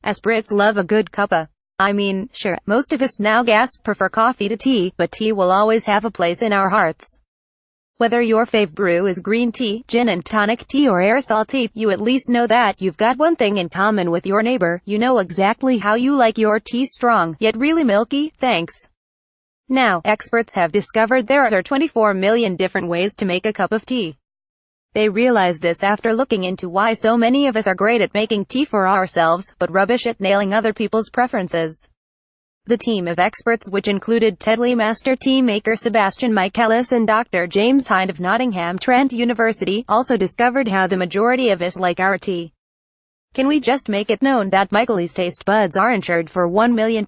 As Brits love a good cuppa. I mean, sure, most of us now gasp prefer coffee to tea, but tea will always have a place in our hearts. Whether your fave brew is green tea, gin and tonic tea or aerosol tea, you at least know that you've got one thing in common with your neighbor. You know exactly how you like your tea, strong, yet really milky. Thanks. Now, experts have discovered there are 24 million different ways to make a cup of tea. They realized this after looking into why so many of us are great at making tea for ourselves, but rubbish at nailing other people's preferences. The team of experts, which included Tetley master tea maker Sebastian Michaelis and Dr. James Hind of Nottingham Trent University, also discovered how the majority of us like our tea. Can we just make it known that Michaelis' taste buds are insured for £1 million?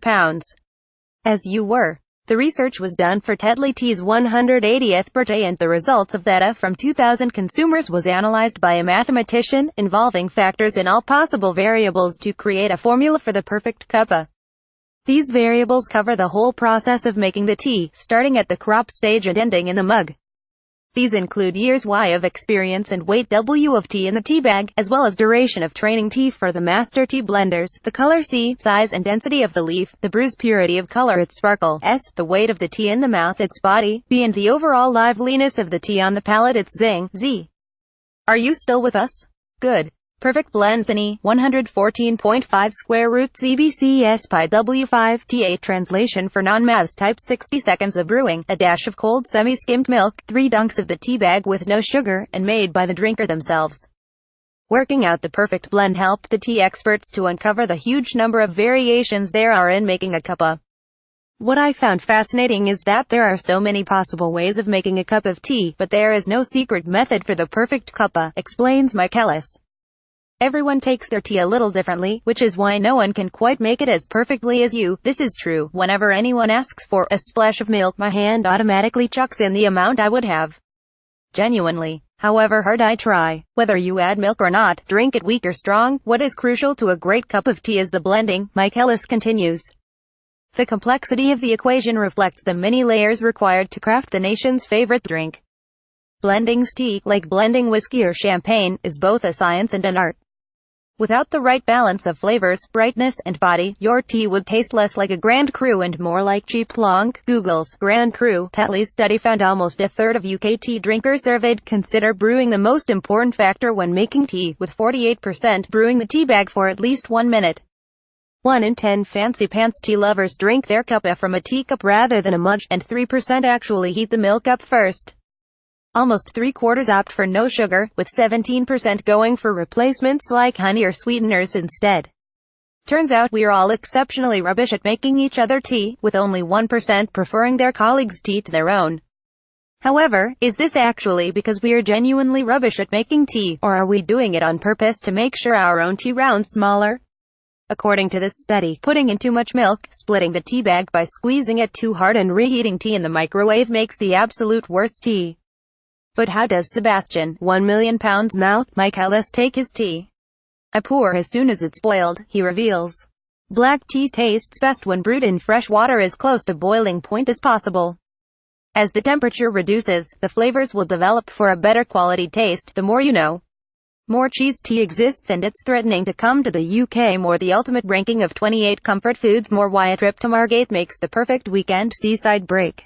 As you were. The research was done for Tetley Tea's 180th birthday, and the results of data from 2,000 consumers was analyzed by a mathematician, involving factors in all possible variables to create a formula for the perfect cuppa. These variables cover the whole process of making the tea, starting at the crop stage and ending in the mug. These include years Y of experience and weight W of tea in the tea bag, as well as duration of training tea for the master tea blenders, the color C, size and density of the leaf, the brew's purity of color, its sparkle, S, the weight of the tea in the mouth, its body, B, and the overall liveliness of the tea on the palate, its zing, Z. Are you still with us? Good. Perfect blends in E, 114.5 square root CBCS pi W5, T8 translation for non-maths type 60 seconds of brewing, a dash of cold semi-skimmed milk, 3 dunks of the tea bag with no sugar, and made by the drinker themselves. Working out the perfect blend helped the tea experts to uncover the huge number of variations there are in making a cuppa. What I found fascinating is that there are so many possible ways of making a cup of tea, but there is no secret method for the perfect cuppa, explains Michaelis. Everyone takes their tea a little differently, which is why no one can quite make it as perfectly as you. This is true. Whenever anyone asks for a splash of milk, my hand automatically chucks in the amount I would have. Genuinely. However hard I try, whether you add milk or not, drink it weak or strong, what is crucial to a great cup of tea is the blending, Michaelis continues. The complexity of the equation reflects the many layers required to craft the nation's favorite drink. Blending's tea, like blending whiskey or champagne, is both a science and an art. Without the right balance of flavors, brightness, and body, your tea would taste less like a Grand Cru and more like cheap plonk. Google's Grand Cru. Tetley's study found almost a third of UK tea drinkers surveyed consider brewing the most important factor when making tea, with 48% brewing the tea bag for at least 1 minute. 1 in 10 fancy pants tea lovers drink their cuppa from a teacup rather than a mug, and 3% actually heat the milk up first. Almost 3/4 opt for no sugar, with 17% going for replacements like honey or sweeteners instead. Turns out we're all exceptionally rubbish at making each other tea, with only 1% preferring their colleagues' tea to their own. However, is this actually because we are genuinely rubbish at making tea, or are we doing it on purpose to make sure our own tea rounds smaller? According to this study, putting in too much milk, splitting the tea bag by squeezing it too hard, and reheating tea in the microwave makes the absolute worst tea. But how does Sebastian, £1 million mouth, Michaelis take his tea? I pour as soon as it's boiled, he reveals. Black tea tastes best when brewed in fresh water as close to boiling point as possible. As the temperature reduces, the flavors will develop for a better quality taste. The more you know. More cheese tea exists, and it's threatening to come to the UK more. The ultimate ranking of 28 comfort foods more. Why a trip to Margate makes the perfect weekend seaside break.